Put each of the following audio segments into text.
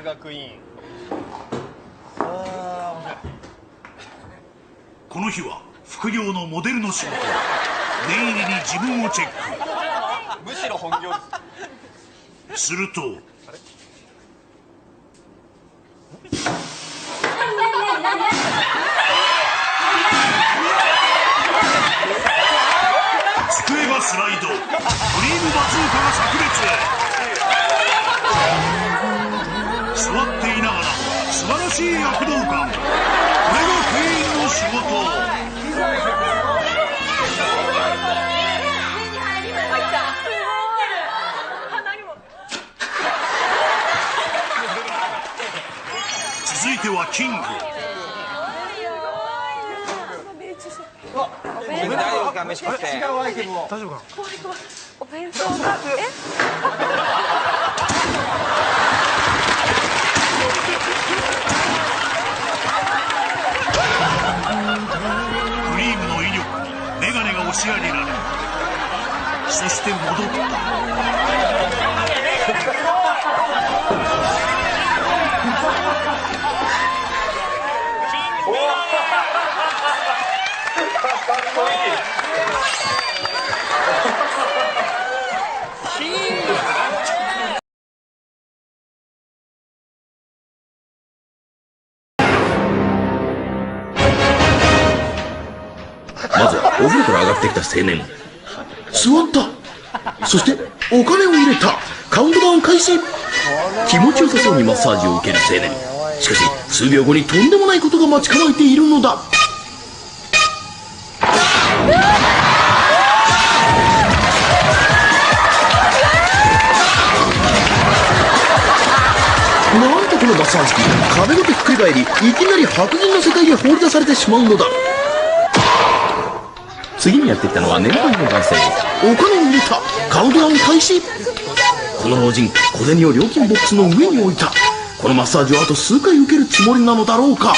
学院。この日は副業のモデルの仕事。念入りに自分をチェック。むしろ本業です。すると机がスライド。クリームバズーカが炸裂。座っていながら素晴らしい躍動感。これがクイーンの仕事。続いてはキング。大丈夫か、飯食って。違うアイテムを。大丈夫かな。怖い怖い。お弁当がクリームの威力にメガネが押し上げられ、そして戻った。まずはお風呂から上がってきた青年。座った。そしてお金を入れた。カウントダウン開始。気持ちよさそうにマッサージを受ける青年。しかし数秒後にとんでもないことが待ち構えているのだ。なんとこのマッサージ機、壁ごとひっくり返り、いきなり白銀の世界へ放り出されてしまうのだ。次にやってきたのは年配の男性。お金を入れた。カウントダウン開始。この老人、小銭を料金ボックスの上に置いた。このマッサージをあと数回受けるつもりなのだろうか。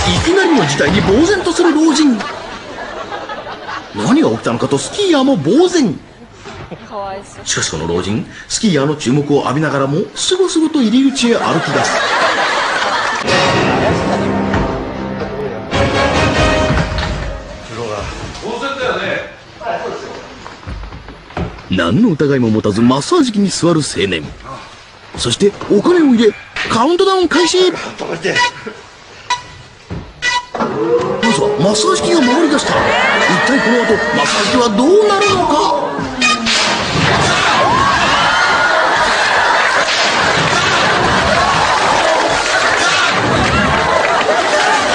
いきなりの事態に呆然とする老人。何が起きたのかとスキーヤーも呆然。かわいそう。しかしこの老人、スキーヤーの注目を浴びながらもすごすごと入り口へ歩き出す。何の疑いも持たずマッサージ機に座る青年。そしてお金を入れカウントダウン開始。まずはマッサージ機が回り出した。一体この後マッサージ機はどうなるのか。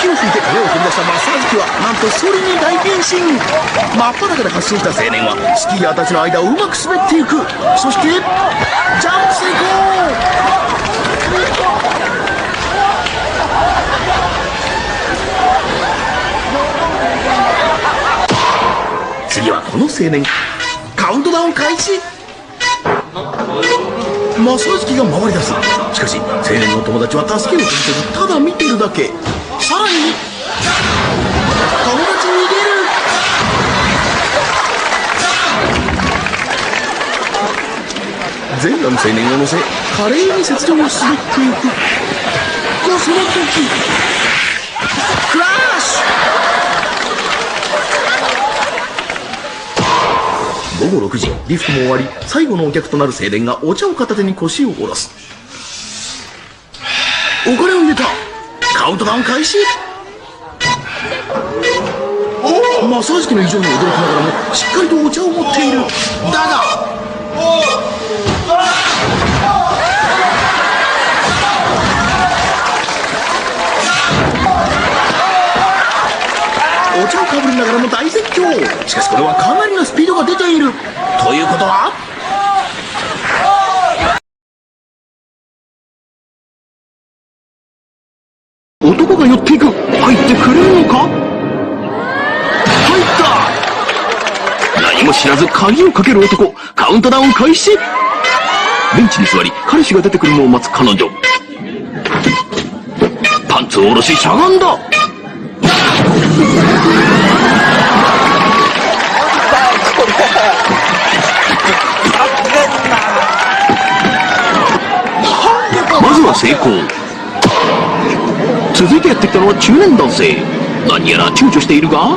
火を吹いて影を飛び出したマッサージ機はなんとソリに大変身。真っ裸で発進した青年はスキーヤーたちの間をうまく滑っていく。そしてジャンプ成功。次はこの青年。カウントダウン開始。マッサージ機が回り出す。しかし青年の友達は助けを続けずただ見ているだけ。さらに友達逃げる。全裸の青年を乗せ華麗に雪上を滑っていく。とその時クラッシュ。午後6時、リフトも終わり、最後のお客となる青年がお茶を片手に腰を下ろす。お金を入れた。カウントダウン開始。マッサージ機の異常に驚きながらもしっかりとお茶を持っている。だがお茶をかぶりながらも大絶叫。しかしこれはかなりのスピードが出ている。ということは男が寄っていく。入ってくれるのか。入った。何も知らず鍵をかける男。カウントダウン開始。ベンチに座り彼氏が出てくるのを待つ彼女。パンツを下ろししゃがんだ。は成功。続いてやってきたのは中年男性。何やら躊躇しているが、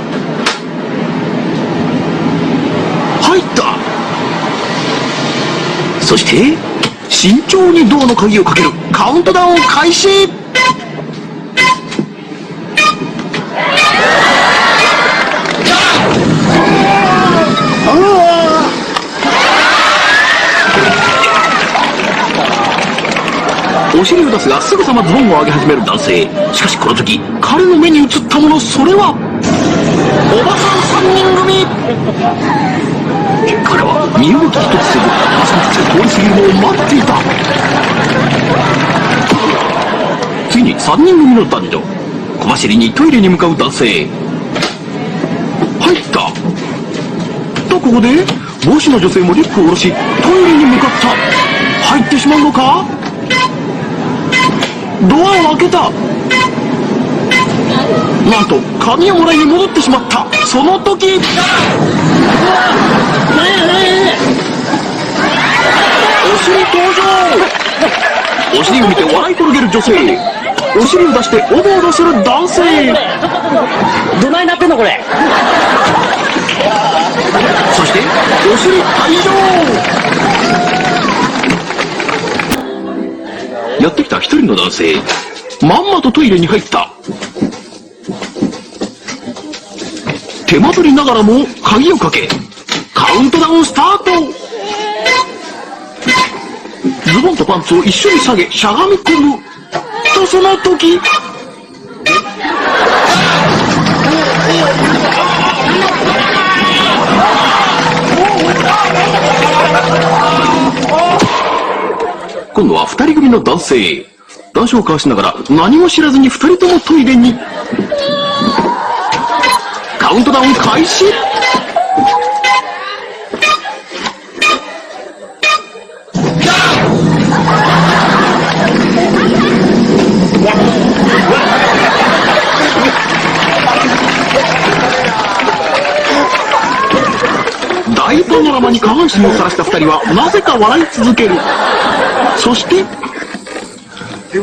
入った。そして慎重にドアの鍵をかける。カウントダウン開始。お尻を出すがすぐさまズボンを上げ始める男性。しかしこの時彼の目に映ったもの、それはおばさん3人組。彼は身動き一つせずマスク靴通り過ぎるのを待っていた。次に3人組の男女。小走りにトイレに向かう男性。入った。とここで帽子の女性もリュックを下ろしトイレに向かった。入ってしまうのか。ドアを開けた。なんと鍵をもらいに戻ってしまった。その時、お尻登場。お尻を見て笑い転げる女性。お尻を出しておどおどする男性。どないなってんのこれ。そしてお尻退場。やってきた一人の男性、まんまとトイレに入った。手間取りながらも鍵をかけカウントダウンスタート。ズボンとパンツを一緒に下げしゃがみ込むと、その時、今度は二人組の男性。談笑を交わしながら何も知らずに二人ともトイレに。カウントダウン開始。大パノラマに下半身をさらした二人はなぜか笑い続ける。そして伊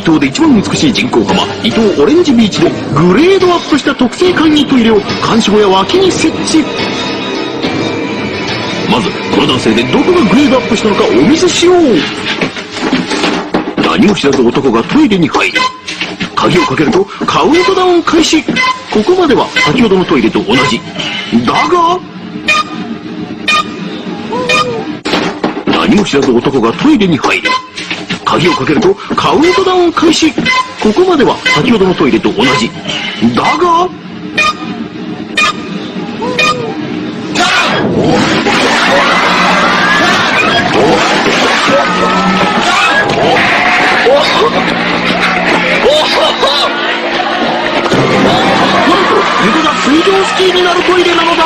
東で一番美しい人工浜、伊東オレンジビーチでグレードアップした特製簡易トイレを監視小屋脇に設置。まずこの男性でどこがグレードアップしたのかお見せしよう。何も知らず男がトイレに入り鍵をかけるとカウントダウン開始。ここまでは先ほどのトイレと同じだが、何も知らず男がトイレに入り鍵をかけるとカウントダウン開始。ここまでは先ほどのトイレと同じだが、なんと床が水上スキーになるトイレなのだ。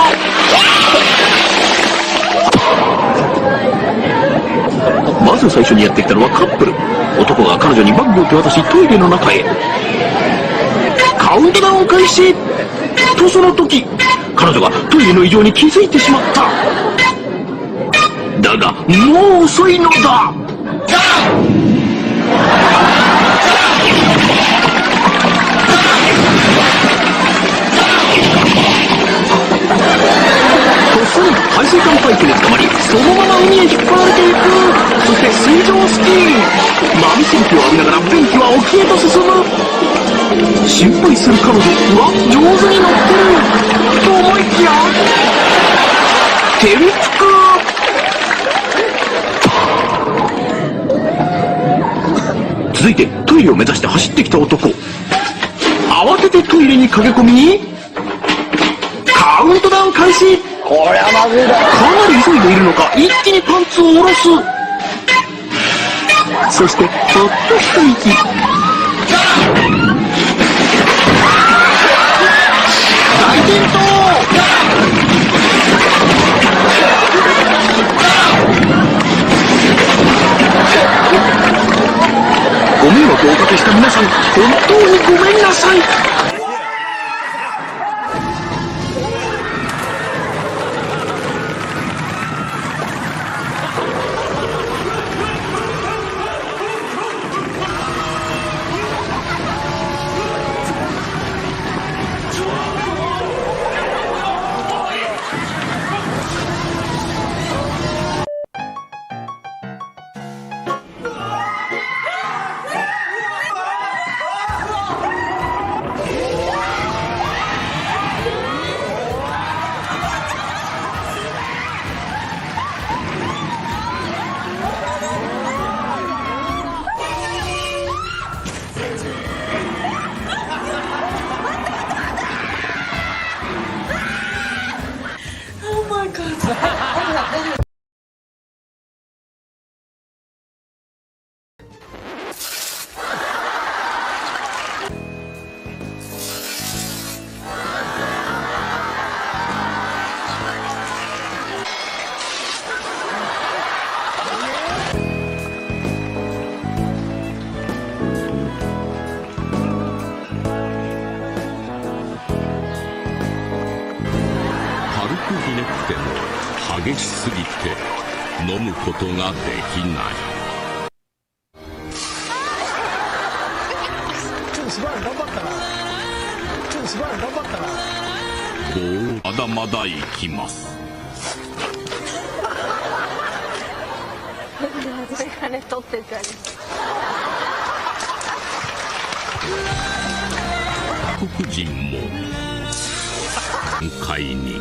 まず最初にやってきたのはカップル。男が彼女にバッグを手渡しトイレの中へ。カウントダウン開始と、その時彼女がトイレの異常に気づいてしまった。だがもう遅いのだ。とっさに排水管パイプに捕まりそのまま海へ引っ張られていく。そして水上スキー、波しぶきを浴びながら便器は沖へと進む。心配する彼女は上手に乗ってると思いきや転覆。続いてトイレを目指して走ってきた男。慌ててトイレに駆け込みカウントダウン開始。これはまずいだろ。かなり急いでいるのか一気にパンツを下ろす。そしてほっと一息。大転倒。ご迷惑をおかけした皆さん、本当にごめんなさい。ねっても激しすぎて飲むことができない。まだまだ行きます。メガネ取ってたり。黒人も買いに。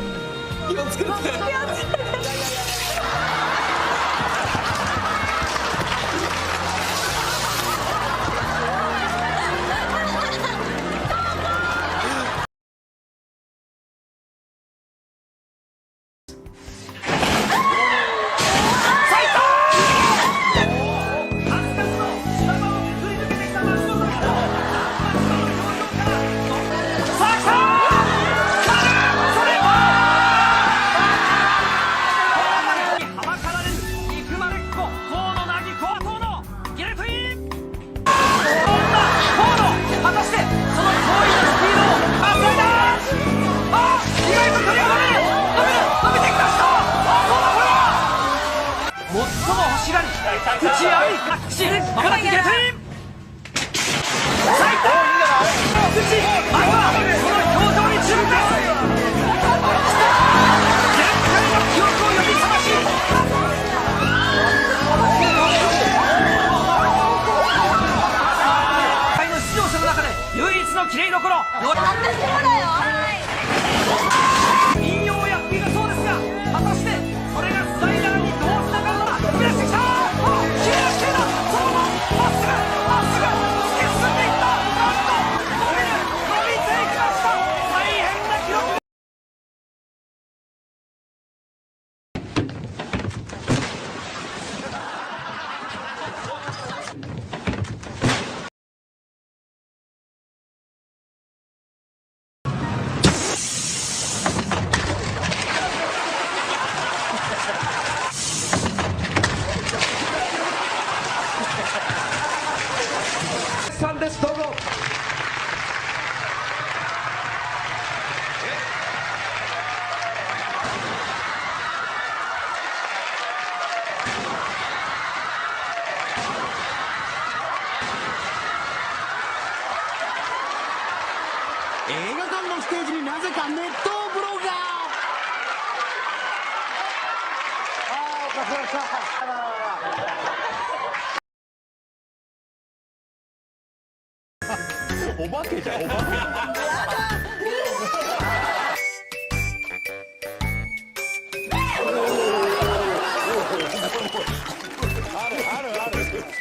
映画館のステージになぜか熱湯風呂が。お化けじゃん、お化け。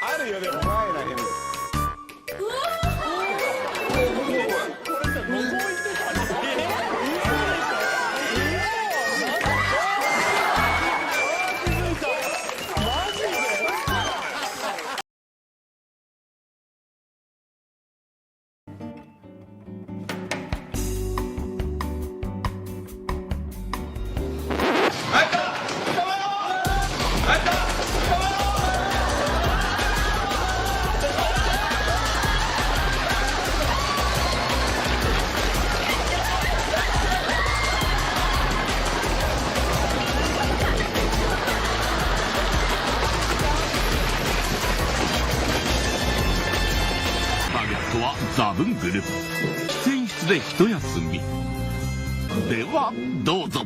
あるよ、でも前だけど。ザブングル喫煙室で一休みではどうぞ。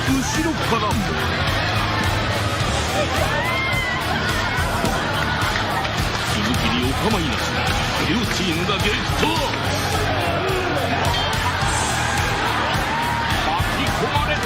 後ろからも鈴木にお構いなし両チームが激闘。巻き込まれた。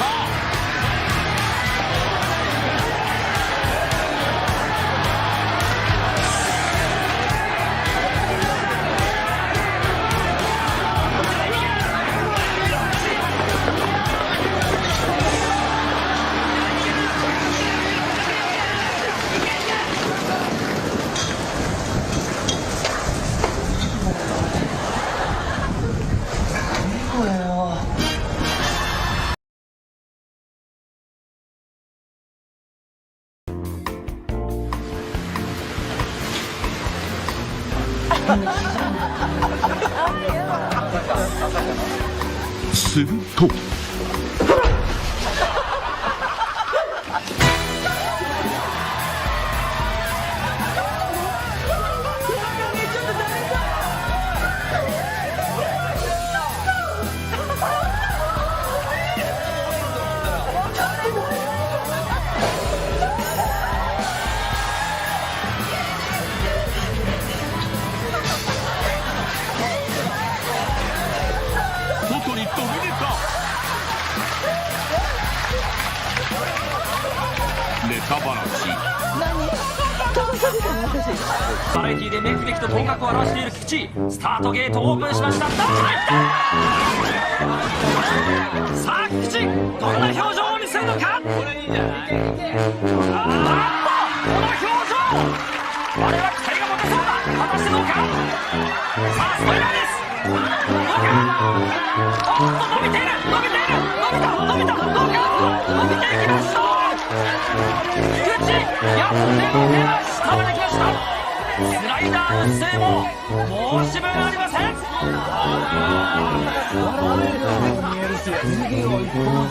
すると外に飛び出た。ネタばらし。バラエティでめくめくと頭角を現している菊池、スタートゲートオープンしました。さあ菊池、どんな表情を見せるのか。これいいんじゃない。あっとこの表情、我は期待が持てそうだ。果たしてどうか。さあスパイラーです。どうか。おっと伸びている、伸びている、伸びた、どうか。伸びていきました。菊池、やっても出ました。まで来ました。スライダーの姿勢も申し分ありません。はい、お願いします。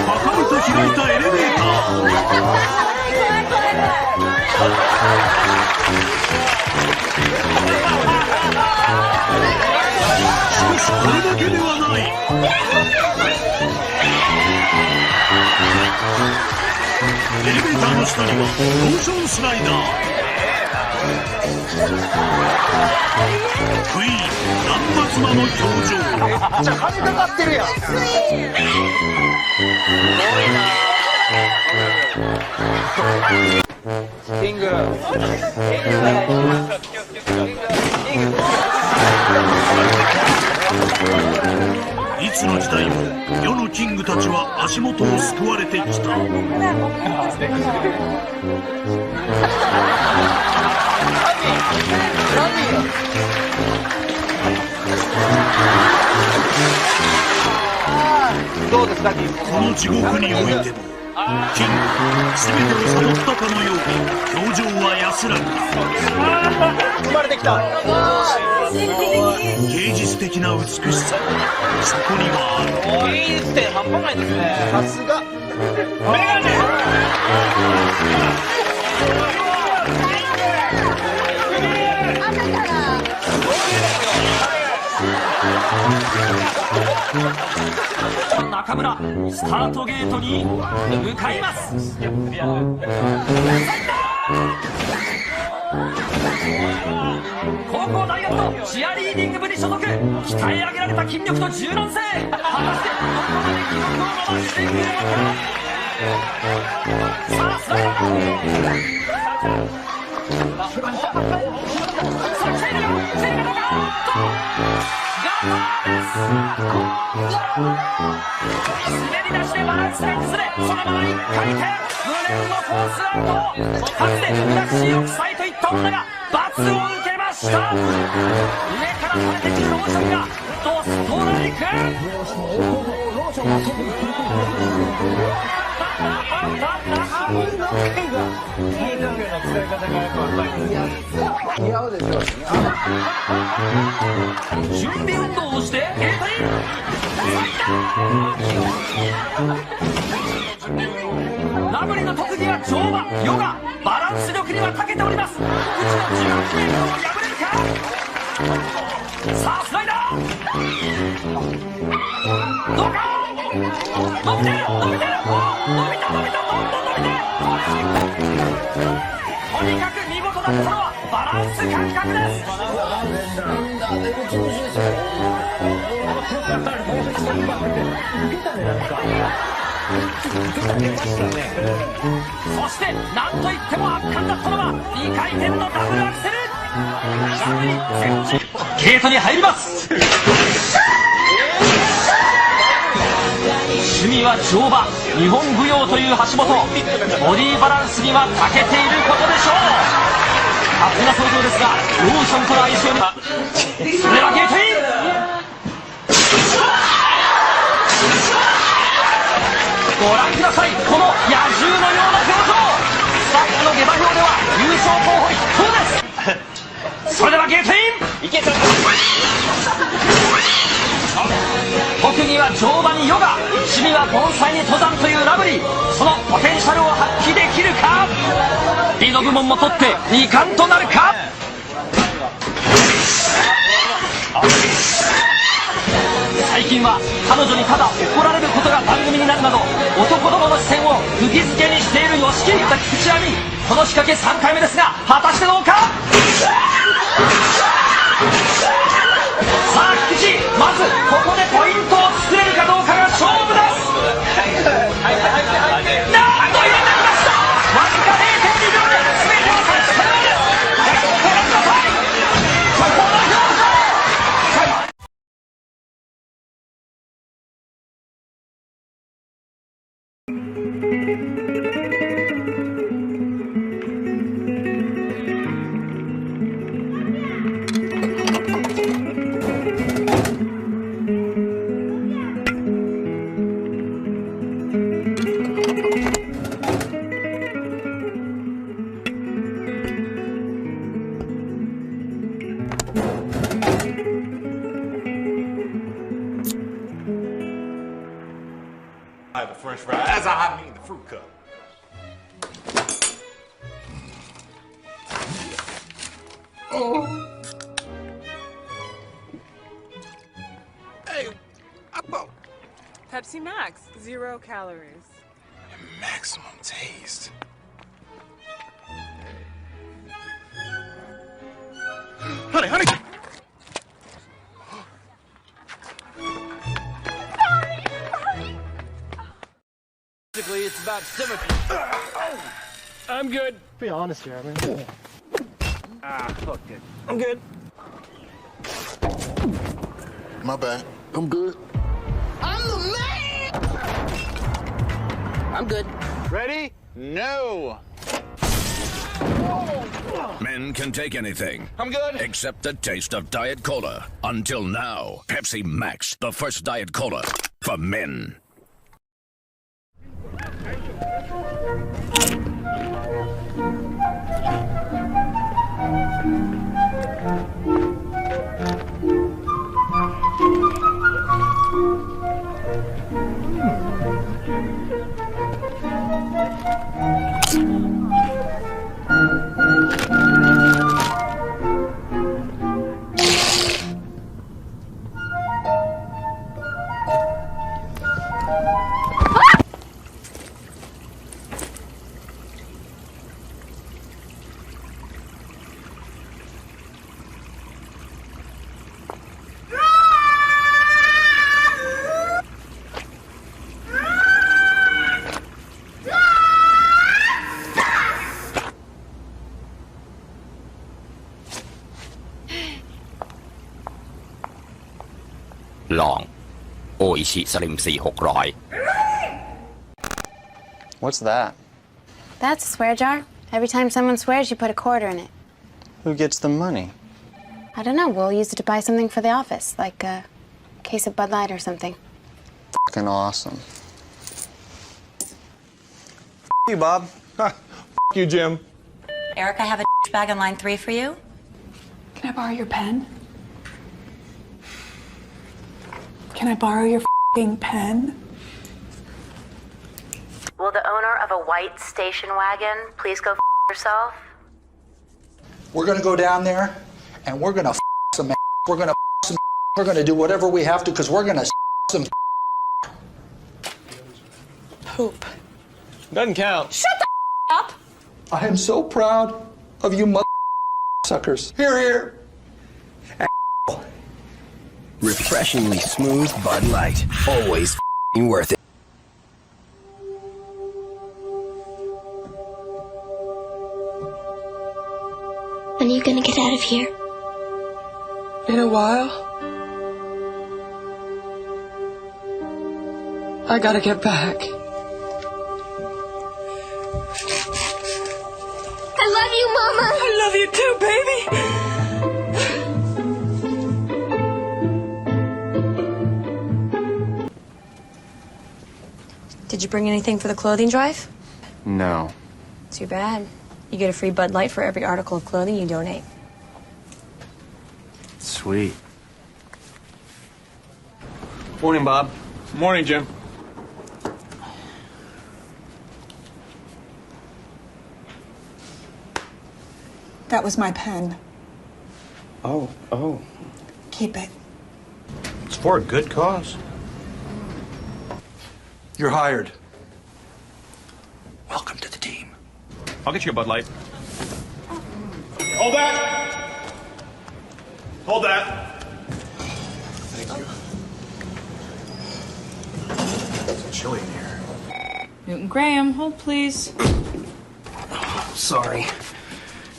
パカリと開いたエレベーター。しかしこれだけではない。エレベーターの下にはローションスライダー。クイーン乱発魔の表情。じゃあ金かかってるやん。キング。いつの時代も世のキングたちは足元を救われてきた。どうですか、キング。この地獄においてもキング全てを悟ったかのように表情は安らか。生まれてきた。芸術的な美しさそこにはある。いいって半端ないですね。さすが。メガネ。中村、スタートゲートに向かいます。高校大学のチアリーディング部に所属。鍛え上げられた筋力と柔軟性、果たしてどこまで記録を伸ばしてくれるのか。さあスライダー、さあ来ているが、来ているのか。滑り出してバランスが崩れ、そのまま1回転、無念のコースアウト。かつて裏口を臭いと言った女が罰を受けました。上から垂れてくるローションがドストライク。準備運動をしてゲートイン。ラブリの特技は乗馬、ヨガ、バランス力には長けております。うちの18メートルを破れるか。さあスライダー、どうか。伸びてる、伸びてる、伸びた、伸びた、どんどん伸びてる。とにかく見事だったのはバランス感覚です。そしてなんといっても圧巻だったのは2回転のダブルアクセル。ゲートに入ります。趣味は乗馬、日本舞踊という橋本、ボディバランスには長けていることでしょう。勝手な想像ですが、ローションとの相性にはそれはゲートイン。ご覧ください、この野獣のような表情。スタッフの下馬評では優勝候補筆頭です。それではゲートイン。特技は乗馬にヨガ、趣味は盆栽に登山というラブリー。そのポテンシャルを発揮できるか。リード部門も取って2冠となるか。最近は彼女にただ怒られることが番組になるなど、男どもの視線を釘付けにしている吉木菊池亜美。この仕掛け3回目ですが、果たしてどうか。さあ菊池、まずここでポイントを作れるかどうかが勝負です。なんと入れてきました。わずか 0.2 秒で全てを差し迫る。ご覧ください、この表情。I have a French fry, as I mean the fruit cup. Oh. Hey, I thought Pepsi Max, 0 calories. maximum taste. Honey. Basically, it's about symmetry. I'm good. Be honest here, man. Fuck it. I'm good. My bad. I'm good. I'm the man! I'm good. Ready? No! Men can take anything. I'm good. Except the taste of Diet Cola. Until now, Pepsi Max, the first Diet Cola for men. What's that? That's a swear jar. Every time someone swears, you put a quarter in it. Who gets the money? I don't know. We'll use it to buy something for the office, like a case of Bud Light or something. Fucking awesome. You, Bob. You, Jim. Eric, I have a bag on line 3 for you. Can I borrow your pen? Can I borrow your f***ing pen? Will the owner of a white station wagon please go f*** yourself? We're gonna go down there and we're gonna f*** some ass. We're gonna f*** some. We're gonna do whatever we have to because we're gonna some Poop. Doesn't count. Shut the up! I am so proud of you mother suckers. Here. Refreshingly smooth Bud Light. Always worth it. When are you gonna get out of here? In a while. I gotta get back. love you, Mama. I love you too, baby. Did you bring anything for the clothing drive? No. Too bad. You get a free Bud Light for every article of clothing you donate. Sweet. Morning, Bob. Morning, Jim. That was my pen. Oh. Keep it. It's for a good cause. You're hired. Welcome to the team. I'll get you a Bud Light. Hold that! Hold that! Thank you. It's chilly in here. Newton Graham, hold please. Sorry.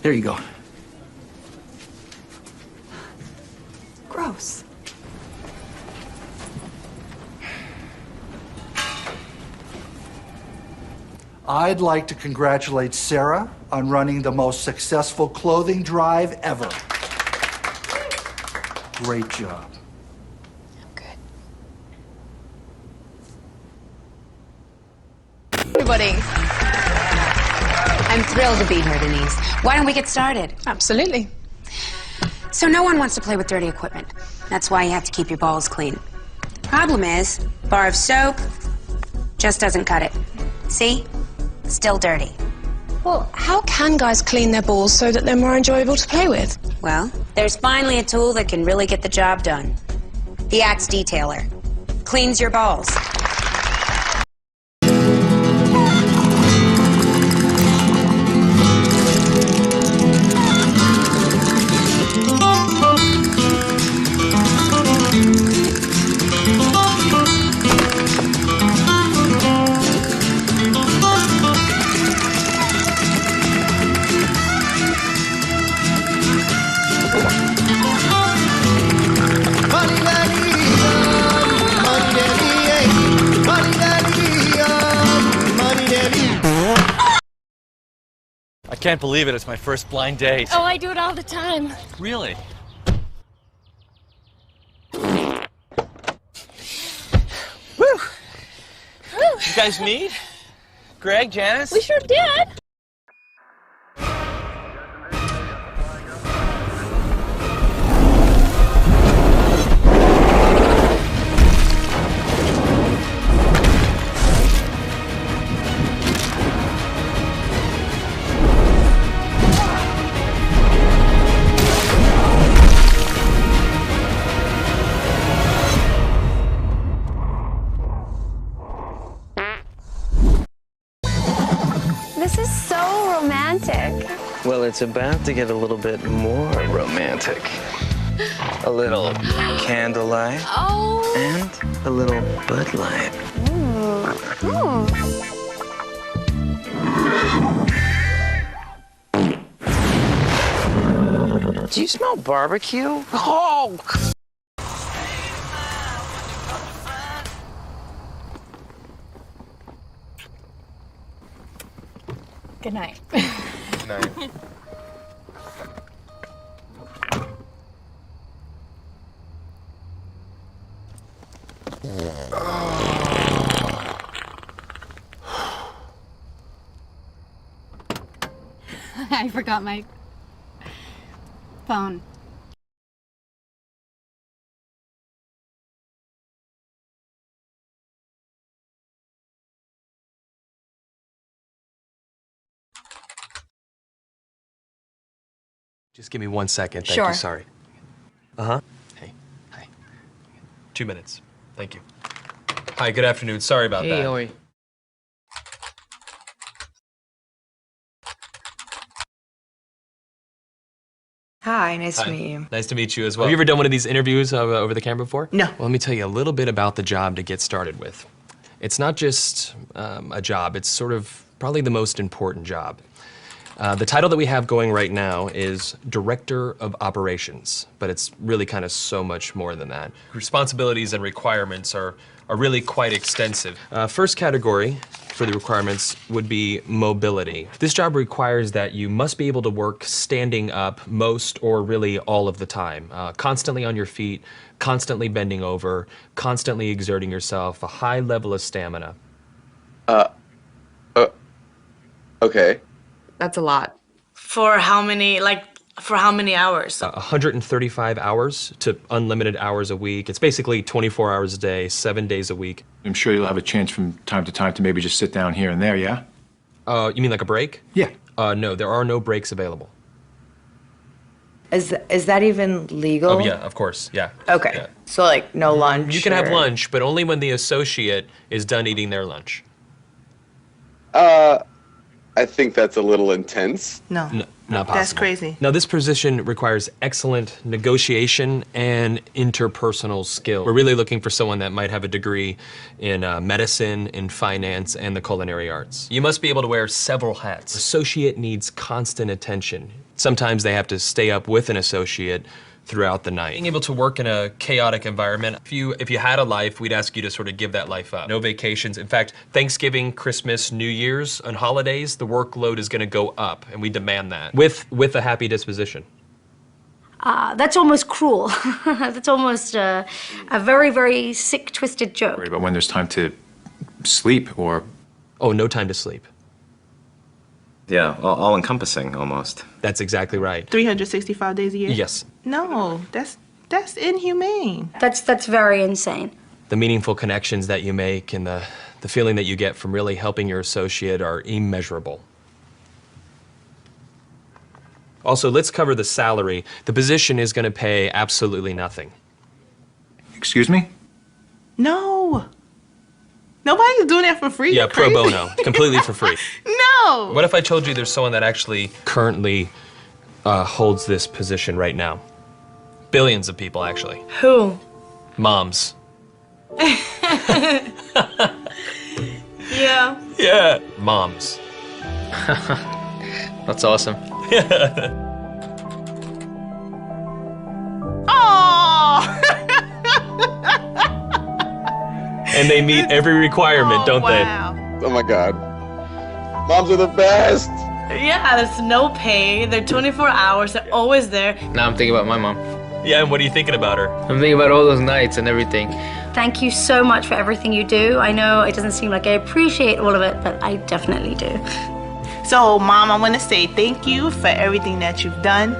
There you go. Gross. I'd like to congratulate Sarah on running the most successful clothing drive ever. Great job. Everybody. I'm thrilled to be here, Denise. Why don't we get started? Absolutely. So no one wants to play with dirty equipment. That's why you have to keep your balls clean. Problem is, bar of soap just doesn't cut it. See? Still dirty. Well, how can guys clean their balls so that they're more enjoyable to play with? Well, there's finally a tool that can really get the job done. The Axe Detailer. Cleans your balls. I can't believe it. It's my first blind date. Oh, I do it all the time. Really? Woo! You guys meet? Greg, Janice? We sure did. This is so romantic. Well, it's about to get a little bit more romantic. A little candlelight. Oh. And a little Bud Light. Do you smell barbecue? Oh! Good night. Good night. I forgot my phone. Just give me 1 second. Thank Sure. you. Sorry. Uh-huh. Hey. Hi. 2 minutes. Thank you. Hi, good afternoon. Sorry about that. Hey, how are you? Hi, nice Hi. to meet you. Nice to meet you as well. Have you ever done one of these interviews over the camera before? No. Well, let me tell you a little bit about the job to get started with. It's not just a job, it's sort of probably the most important job. The title that we have going right now is Director of Operations, but it's really kind of so much more than that. Responsibilities and requirements are really quite extensive. First category for the requirements would be mobility. This job requires that you must be able to work standing up most or really all of the time, constantly on your feet, constantly bending over, constantly exerting yourself, a high level of stamina. Okay. That's a lot. For how many, for how many hours? 135 hours to unlimited hours a week. It's basically 24 hours a day, 7 days a week. I'm sure you'll have a chance from time to time to maybe just sit down here and there, yeah? You mean like a break? Yeah. No, there are no breaks available. Is that even legal? Oh, yeah, of course, yeah. Okay. Yeah. So, like, no lunch? You can have lunch, but only when the associate is done eating their lunch. I think that's a little intense. No. Not possible. That's crazy. Now, this position requires excellent negotiation and interpersonal skill. We're really looking for someone that might have a degree in medicine, in finance, and the culinary arts. You must be able to wear several hats. Associate needs constant attention. Sometimes they have to stay up with an associate throughout the night. Being able to work in a chaotic environment, if you had a life, we'd ask you to sort of give that life up. No vacations. In fact, Thanksgiving, Christmas, New Year's, and holidays, the workload is gonna go up, and we demand that, with a happy disposition. That's almost cruel. That's almost a very, very sick, twisted joke. But when there's time to sleep or... Oh, no time to sleep. Yeah, all-encompassing almost. That's exactly right. 365 days a year? Yes. No, that's inhumane. That's very insane. The meaningful connections that you make and the feeling that you get from really helping your associate are immeasurable. Also, let's cover the salary. The position is going to pay absolutely nothing. Excuse me? No. Nobody's doing that for free. Yeah, pro bono, completely for free. No. What if I told you there's someone that actually currently holds this position right now? Billions of people, actually. Who? Moms. Yeah. Yeah. Moms. That's awesome. Oh. And they meet every requirement, don't wow. they? Oh my God. Moms are the best. Yeah, there's no pay. They're 24 hours. They're always there. Now I'm thinking about my mom. Yeah, and what are you thinking about her? I'm thinking about all those nights and everything. Thank you so much for everything you do. I know it doesn't seem like I appreciate all of it, but I definitely do. So, Mom, I want to say thank you for everything that you've done.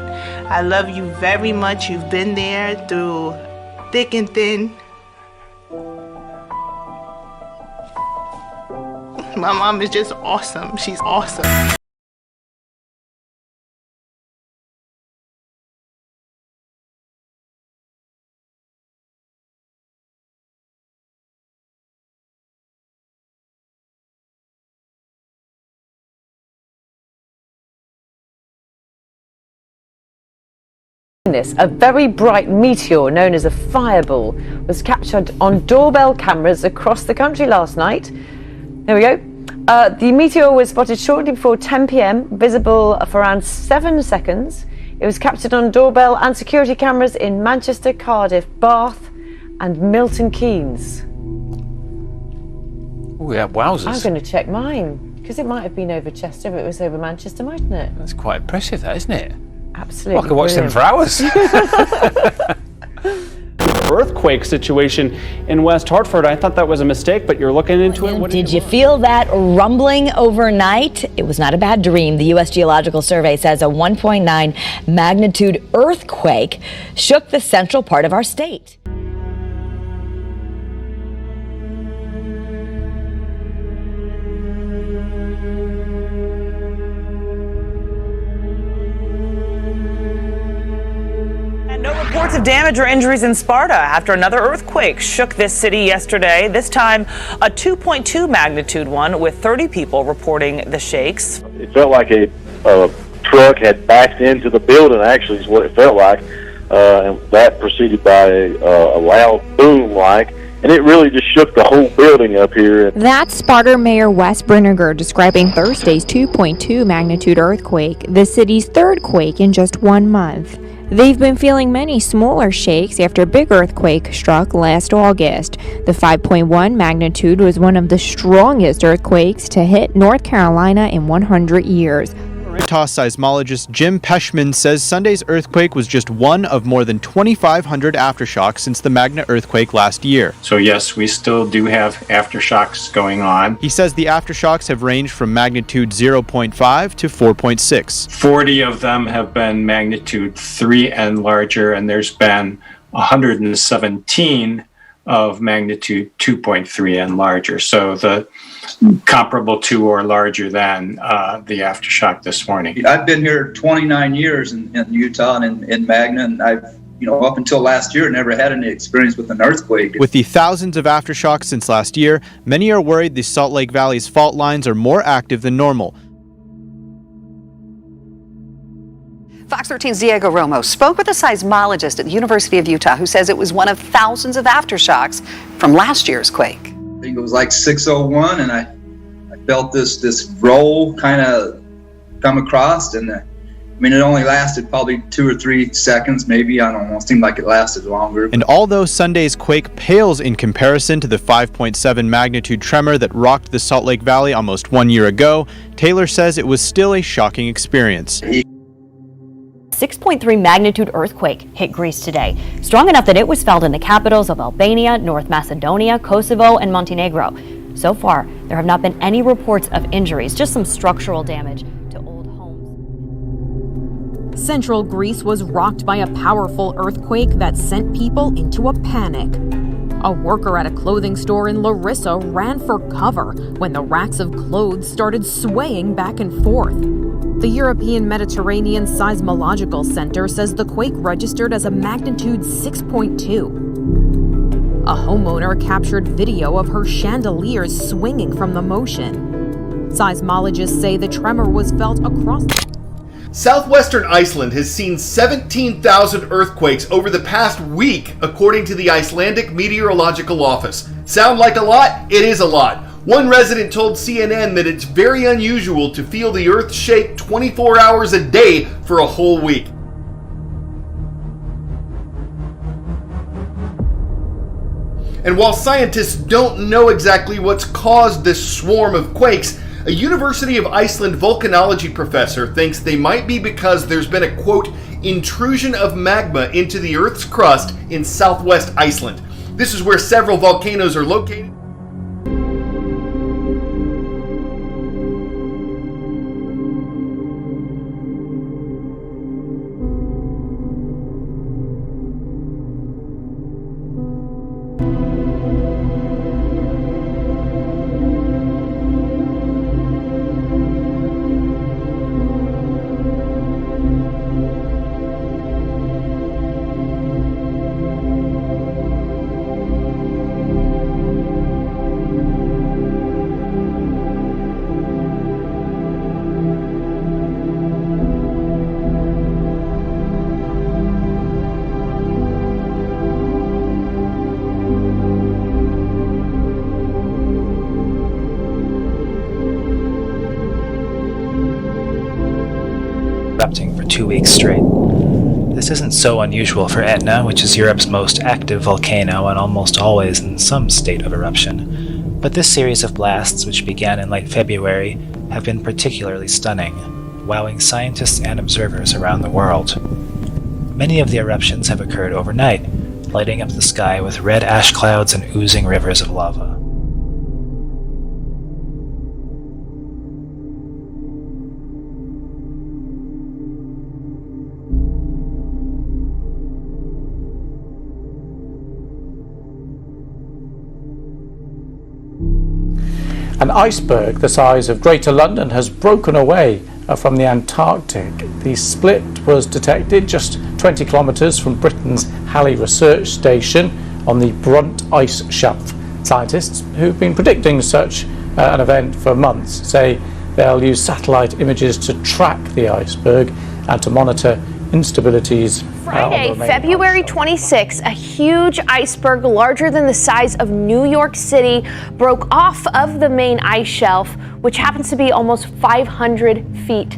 I love you very much. You've been there through thick and thin. My mom is just awesome. She's awesome. A very bright meteor known as a fireball was captured on doorbell cameras across the country last night. There we go. The meteor was spotted shortly before 10 p.m, visible for around 7 seconds. It was captured on doorbell and security cameras in Manchester, Cardiff, Bath and Milton Keynes. Oh yeah, wowzers. I'm going to check mine, because it might have been over Chester, but it was over Manchester, mightn't it? That's quite impressive, that, isn't it? Absolutely. Well, I could watch them for hours. Earthquake situation in West Hartford. I thought that was a mistake, but you're looking into it. Did you feel that rumbling overnight? It was not a bad dream. The U.S. Geological Survey says a 1.9 magnitude earthquake shook the central part of our state. Reports of damage or injuries in Sparta after another earthquake shook this city yesterday, this time a 2.2 magnitude one, with 30 people reporting the shakes. It felt like a truck had backed into the building, actually, is what it felt like, and that preceded by a loud boom-like, and it really just shook the whole building up here. That's Sparta Mayor Wes Brinegar describing Thursday's 2.2 magnitude earthquake, the city's third quake in just 1 month. They've been feeling many smaller shakes after a big earthquake struck last August. The 5.1 magnitude was one of the strongest earthquakes to hit North Carolina in 100 years. Utah seismologist Jim Peshman says Sunday's earthquake was just one of more than 2,500 aftershocks since the Magna earthquake last year. So yes, we still do have aftershocks going on. He says the aftershocks have ranged from magnitude 0.5 to 4.6. 40 of them have been magnitude 3 and larger, and there's been 117 of magnitude 2.3 and larger. So the comparable to or larger than the aftershock this morning. I've been here 29 years in Utah and in Magna, and I've, up until last year, never had any experience with an earthquake. With the thousands of aftershocks since last year, many are worried the Salt Lake Valley's fault lines are more active than normal. Fox 13's Diego Romo spoke with a seismologist at the University of Utah who says it was one of thousands of aftershocks from last year's quake. I think it was like 6:01, and I felt this roll kind of come across, and it only lasted probably 2 or 3 seconds, maybe. I don't know. It seemed like it lasted longer. And although Sunday's quake pales in comparison to the 5.7 magnitude tremor that rocked the Salt Lake Valley almost 1 year ago, Taylor says it was still a shocking experience. 6.3 magnitude earthquake hit Greece today, strong enough that it was felt in the capitals of Albania, North Macedonia, Kosovo, and Montenegro. So far, there have not been any reports of injuries, just some structural damage to old homes. Central Greece was rocked by a powerful earthquake that sent people into a panic. A worker at a clothing store in Larissa ran for cover when the racks of clothes started swaying back and forth. The European Mediterranean Seismological Center says the quake registered as a magnitude 6.2. A homeowner captured video of her chandeliers swinging from the motion. Seismologists say the tremor was felt across. Southwestern Iceland has seen 17,000 earthquakes over the past week, according to the Icelandic Meteorological Office. Sound like a lot? It is a lot. One resident told CNN that it's very unusual to feel the earth shake 24 hours a day for a whole week. And while scientists don't know exactly what's caused this swarm of quakes, a University of Iceland volcanology professor thinks they might be because there's been a, quote, intrusion of magma into the Earth's crust in southwest Iceland. This is where several volcanoes are located. Erupting for 2 weeks straight. This isn't so unusual for Etna, which is Europe's most active volcano and almost always in some state of eruption. But this series of blasts, which began in late February, have been particularly stunning, wowing scientists and observers around the world. Many of the eruptions have occurred overnight, lighting up the sky with red ash clouds and oozing rivers of lava. An iceberg the size of Greater London has broken away from the Antarctic. The split was detected just 20 kilometres from Britain's Halley Research Station on the Brunt Ice Shelf. Scientists who've been predicting such an event for months say they'll use satellite images to track the iceberg and to monitor instabilities. Friday, February 26, a huge iceberg larger than the size of New York City broke off of the main ice shelf, which happens to be almost 500 feet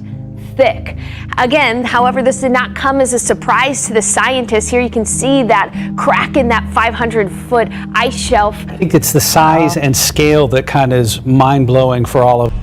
thick. Again, however, this did not come as a surprise to the scientists. Here you can see that crack in that 500-foot ice shelf. I think it's the size and scale that kind of is mind-blowing for all of us.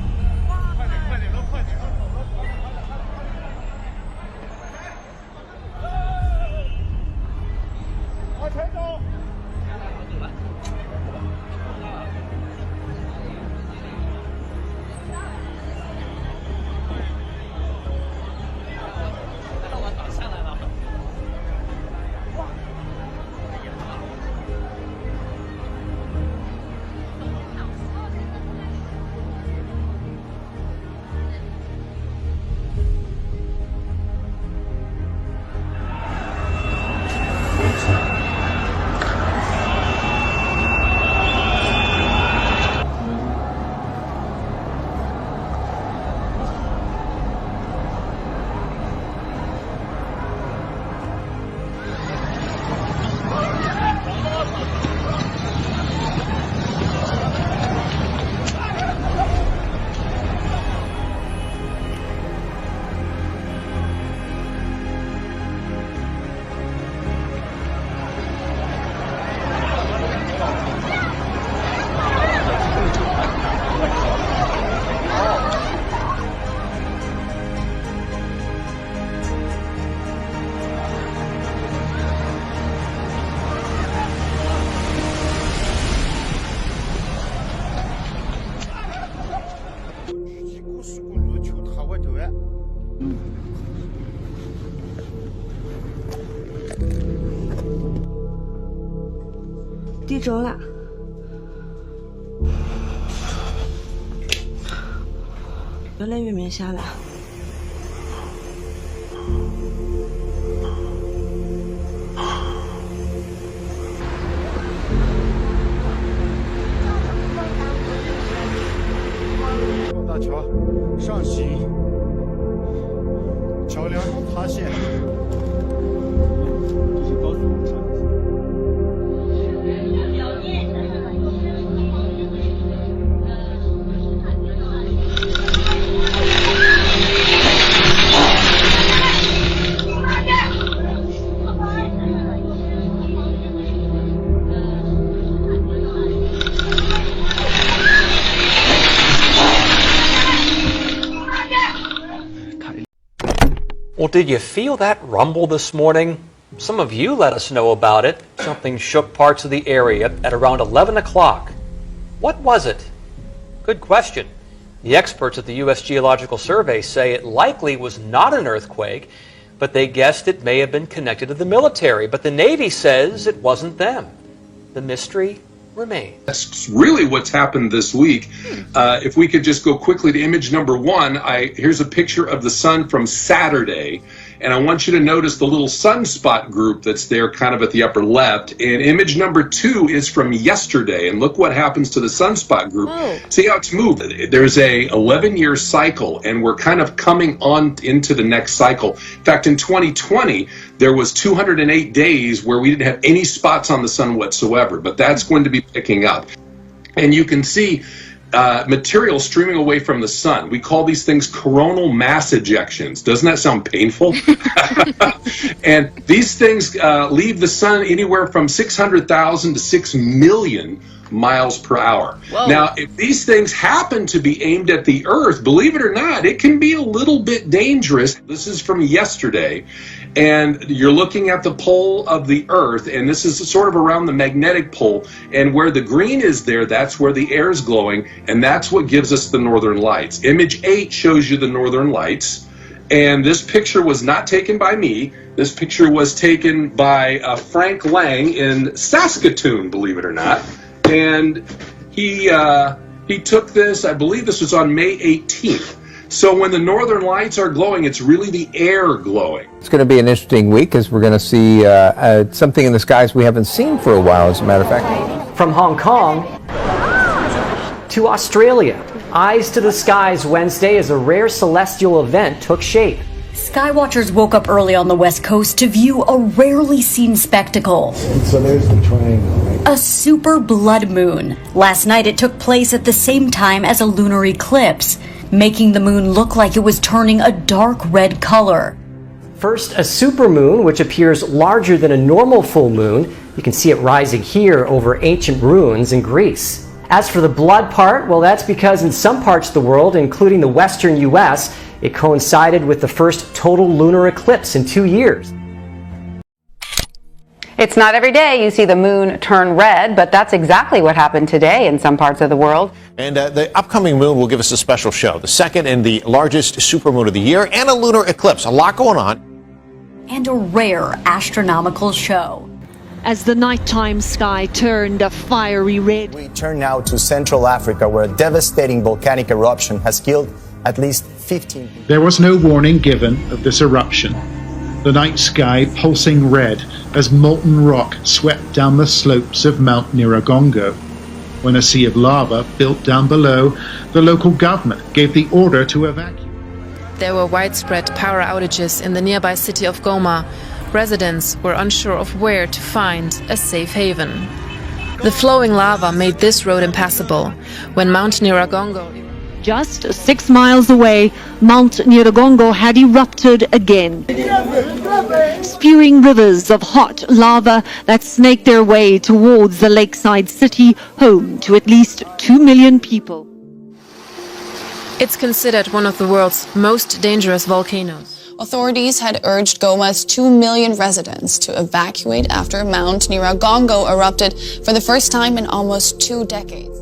地轴了，越来越明显了。大桥上行，桥梁塌陷。这是高速公路上。 Well, did you feel that rumble this morning? Some of you let us know about it. Something shook parts of the area at around 11 o'clock. What was it? Good question. The experts at the U.S. Geological Survey say it likely was not an earthquake, but they guessed it may have been connected to the military. But the Navy says it wasn't them. The mystery remains. That's really what's happened this week. If we could just go quickly to image number one, here's a picture of the sun from Saturday. And I want you to notice the little sunspot group that's there kind of at the upper left. And image number two is from yesterday. And look what happens to the sunspot group. Oh. See how it's moved. There's a 11-year cycle, and we're kind of coming on into the next cycle. In fact, in 2020, there was 208 days where we didn't have any spots on the sun whatsoever. But that's going to be picking up. And you can see material streaming away from the sun. We call these things coronal mass ejections. Doesn't that sound painful? And these things leave the sun anywhere from 600,000 to 6 million miles per hour. Whoa. Now, if these things happen to be aimed at the Earth, believe it or not, it can be a little bit dangerous. This is from yesterday. And you're looking at the pole of the Earth, and this is sort of around the magnetic pole. And where the green is there, that's where the air is glowing, and that's what gives us the northern lights. Image 8 shows you the northern lights. And this picture was not taken by me. This picture was taken by Frank Lang in Saskatoon, believe it or not. And he took this, I believe this was on May 18th. So when the northern lights are glowing, it's really the air glowing. It's going to be an interesting week because we're going to see something in the skies we haven't seen for a while, as a matter of fact. From Hong Kong to Australia, eyes to the skies Wednesday as a rare celestial event took shape. Skywatchers woke up early on the West Coast to view a rarely seen spectacle. And so there's the triangle, right? A super blood moon. Last night it took place at the same time as a lunar eclipse. making the moon look like it was turning a dark red color. First, a supermoon, which appears larger than a normal full moon. You can see it rising here over ancient ruins in Greece. As for the blood part, well, that's because in some parts of the world, including the western U.S., it coincided with the first total lunar eclipse in 2 years. It's not every day you see the moon turn red, but that's exactly what happened today in some parts of the world. And the upcoming moon will give us a special show, the second and the largest supermoon of the year, and a lunar eclipse. A lot going on. And a rare astronomical show. As the nighttime sky turned a fiery red. We turn now to Central Africa, where a devastating volcanic eruption has killed at least 15 people. There was no warning given of this eruption. The night sky pulsing red as molten rock swept down the slopes of Mount Nyiragongo. When a sea of lava built down below, the local government gave the order to evacuate. There were widespread power outages in the nearby city of Goma. Residents were unsure of where to find a safe haven. The flowing lava made this road impassable. When Mount Nyiragongo... Just 6 miles away, Mount Nyiragongo had erupted again, spewing rivers of hot lava that snaked their way towards the lakeside city, home to at least 2 million people. It's considered one of the world's most dangerous volcanoes. Authorities had urged Goma's 2 million residents to evacuate after Mount Nyiragongo erupted for the first time in almost 2 decades.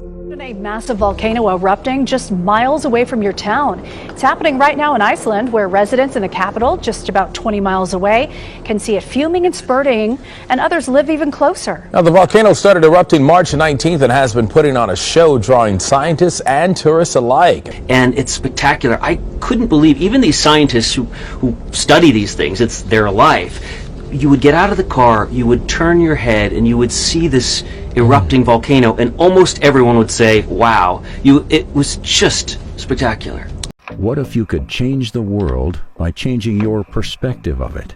A massive volcano erupting just miles away from your town. It's happening right now in Iceland, where residents in the capital, just about 20 miles away, can see it fuming and spurting, and others live even closer. Now, the volcano started erupting March 19th and has been putting on a show, drawing scientists and tourists alike. And it's spectacular. I couldn't believe, even these scientists who study these things, it's their life. You would get out of the car, you would turn your head, and you would see this erupting volcano, and almost everyone would say, wow. It was just spectacular. What if you could change the world by changing your perspective of it?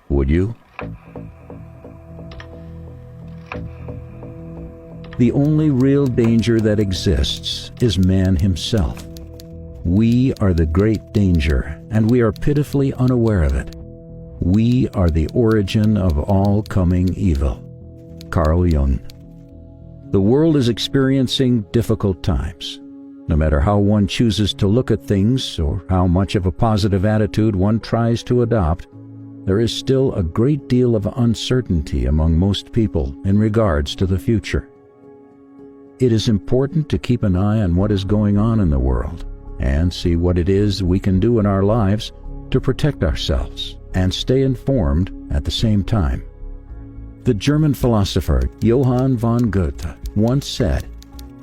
Would you? The only real danger that exists is man himself. We are the great danger, and we are pitifully unaware of it. We are the origin of all coming evil. Carl Jung. The world is experiencing difficult times. No matter how one chooses to look at things or how much of a positive attitude one tries to adopt, there is still a great deal of uncertainty among most people in regards to the future. It is important to keep an eye on what is going on in the world and see what it is we can do in our lives to protect ourselves and stay informed at the same time. The German philosopher Johann von Goethe once said,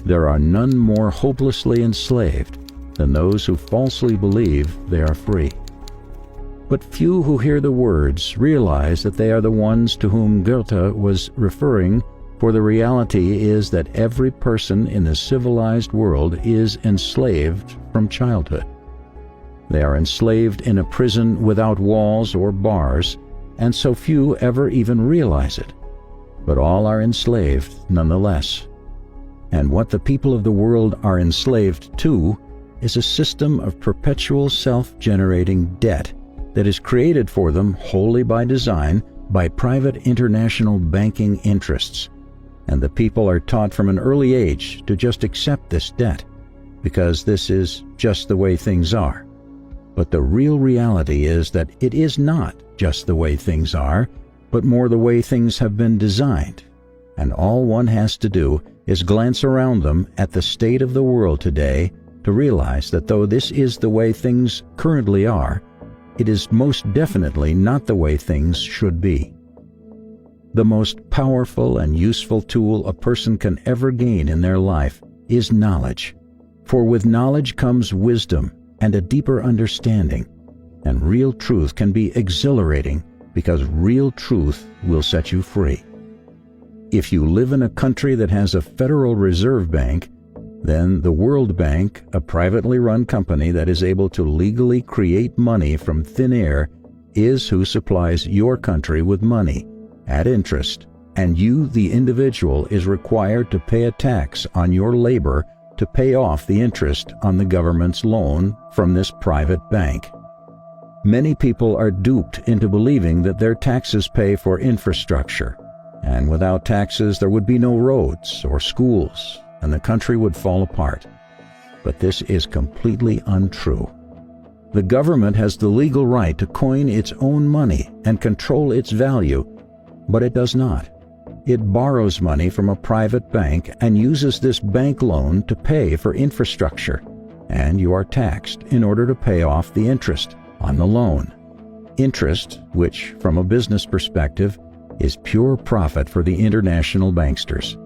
"There are none more hopelessly enslaved than those who falsely believe they are free." But few who hear the words realize that they are the ones to whom Goethe was referring, for the reality is that every person in the civilized world is enslaved from childhood. They are enslaved in a prison without walls or bars, and so few ever even realize it. But all are enslaved nonetheless. And what the people of the world are enslaved to is a system of perpetual self-generating debt that is created for them wholly by design by private international banking interests. And the people are taught from an early age to just accept this debt, because this is just the way things are. But the real reality is that it is not just the way things are, but more the way things have been designed. And all one has to do is glance around them at the state of the world today to realize that though this is the way things currently are, it is most definitely not the way things should be. The most powerful and useful tool a person can ever gain in their life is knowledge. For with knowledge comes wisdom and a deeper understanding, and real truth can be exhilarating because real truth will set you free. If you live in a country that has a Federal Reserve Bank, then the World Bank, a privately run company that is able to legally create money from thin air, is who supplies your country with money at interest, and you, the individual, is required to pay a tax on your labor to pay off the interest on the government's loan from this private bank. Many people are duped into believing that their taxes pay for infrastructure, and without taxes there would be no roads or schools, and the country would fall apart. But this is completely untrue. The government has the legal right to coin its own money and control its value, but it does not. It borrows money from a private bank and uses this bank loan to pay for infrastructure, and you are taxed in order to pay off the interest on the loan. Interest, which, from a business perspective, is pure profit for the international banksters.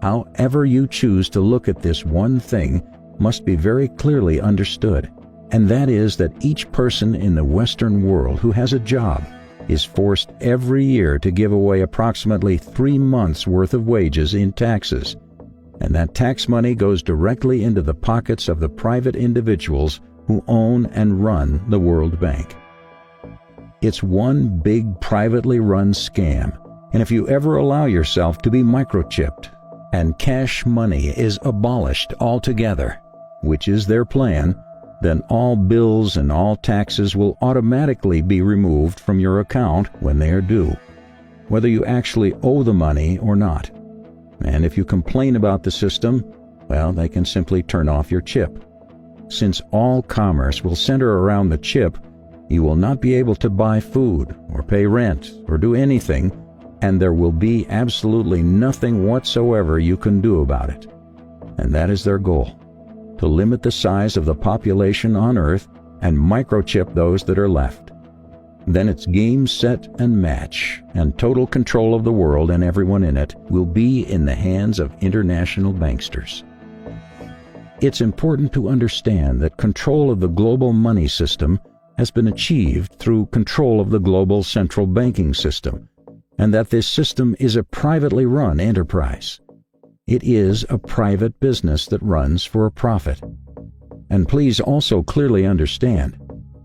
However you choose to look at this one thing must be very clearly understood, and that is that each person in the Western world who has a job is forced every year to give away approximately 3 months' worth of wages in taxes, and that tax money goes directly into the pockets of the private individuals who own and run the World Bank. It's one big privately run scam, and if you ever allow yourself to be microchipped and cash money is abolished altogether, which is their plan, then all bills and all taxes will automatically be removed from your account when they are due, whether you actually owe the money or not. And if you complain about the system, well, they can simply turn off your chip. Since all commerce will center around the chip, you will not be able to buy food or pay rent or do anything, and there will be absolutely nothing whatsoever you can do about it. And that is their goal: to limit the size of the population on Earth and microchip those that are left. Then it's game, set, and match, and total control of the world and everyone in it will be in the hands of international banksters. It's important to understand that control of the global money system has been achieved through control of the global central banking system, and that this system is a privately run enterprise. It is a private business that runs for a profit. And please also clearly understand,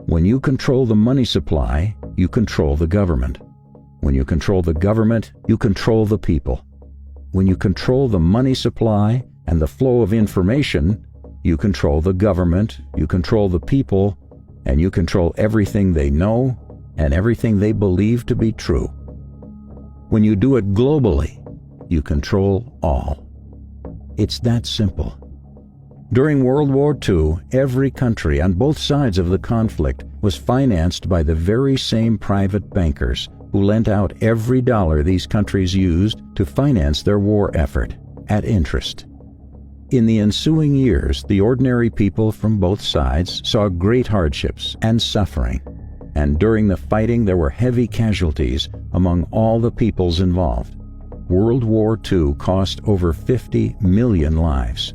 when you control the money supply, you control the government. When you control the government, you control the people. When you control the money supply and the flow of information, you control the government, you control the people, and you control everything they know and everything they believe to be true. When you do it globally, you control all. It's that simple. During World War II, every country on both sides of the conflict was financed by the very same private bankers who lent out every dollar these countries used to finance their war effort at interest. In the ensuing years, the ordinary people from both sides saw great hardships and suffering, and during the fighting there were heavy casualties among all the peoples involved. World War II cost over 50 million lives.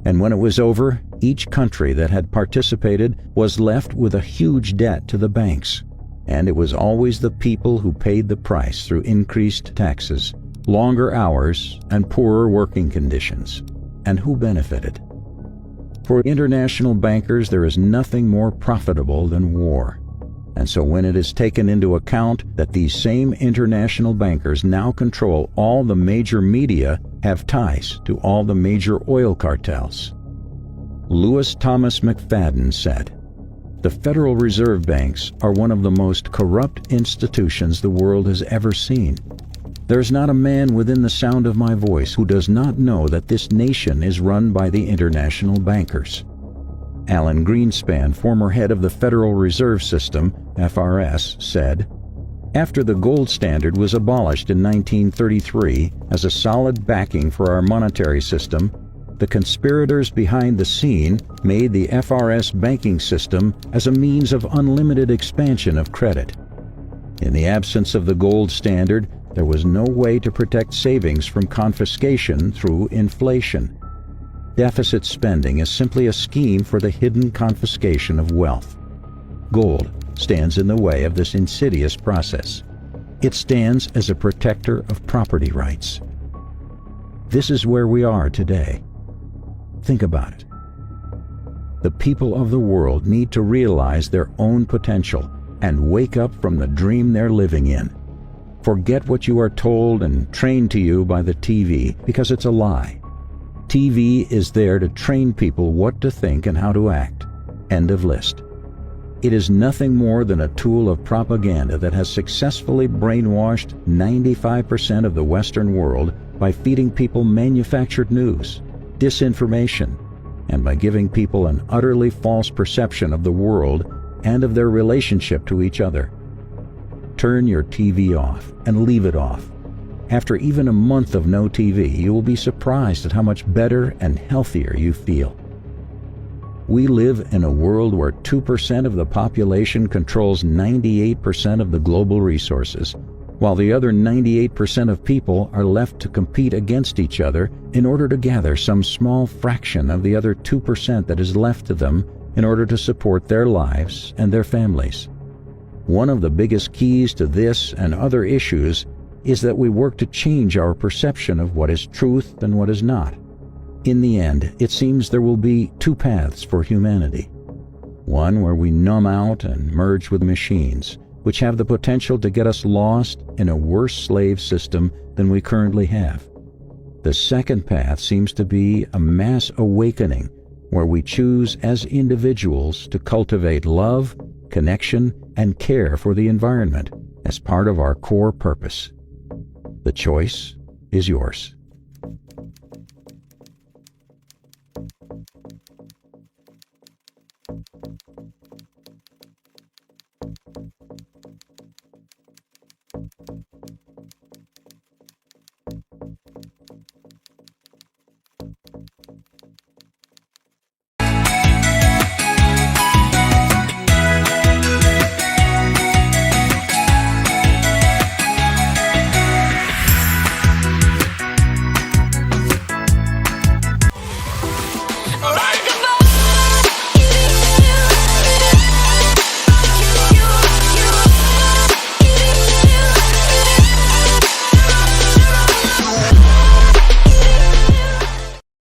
And when it was over, each country that had participated was left with a huge debt to the banks. And it was always the people who paid the price through increased taxes, longer hours, and poorer working conditions. And who benefited? For international bankers, there is nothing more profitable than war. And so when it is taken into account that these same international bankers now control all the major media, have ties to all the major oil cartels. Lewis Thomas McFadden said, "The Federal Reserve banks are one of the most corrupt institutions the world has ever seen. There is not a man within the sound of my voice who does not know that this nation is run by the international bankers." Alan Greenspan, former head of the Federal Reserve System, FRS, said, "After the gold standard was abolished in 1933 as a solid backing for our monetary system, the conspirators behind the scene made the FRS banking system as a means of unlimited expansion of credit. In the absence of the gold standard, there was no way to protect savings from confiscation through inflation. Deficit spending is simply a scheme for the hidden confiscation of wealth. Gold stands in the way of this insidious process. It stands as a protector of property rights. This is where we are today. Think about it. The people of the world need to realize their own potential and wake up from the dream they're living in. Forget what you are told and trained to you by the TV, because it's a lie. TV is there to train people what to think and how to act. End of list. It is nothing more than a tool of propaganda that has successfully brainwashed 95% of the Western world by feeding people manufactured news, disinformation, and by giving people an utterly false perception of the world and of their relationship to each other. Turn your TV off and leave it off. After even a month of no TV, you will be surprised at how much better and healthier you feel. We live in a world where 2% of the population controls 98% of the global resources, while the other 98% of people are left to compete against each other in order to gather some small fraction of the other 2% that is left to them in order to support their lives and their families. One of the biggest keys to this and other issues is that we work to change our perception of what is truth and what is not. In the end, it seems there will be two paths for humanity. One where we numb out and merge with machines, which have the potential to get us lost in a worse slave system than we currently have. The second path seems to be a mass awakening, where we choose as individuals to cultivate love, connection, and care for the environment as part of our core purpose. The choice is yours.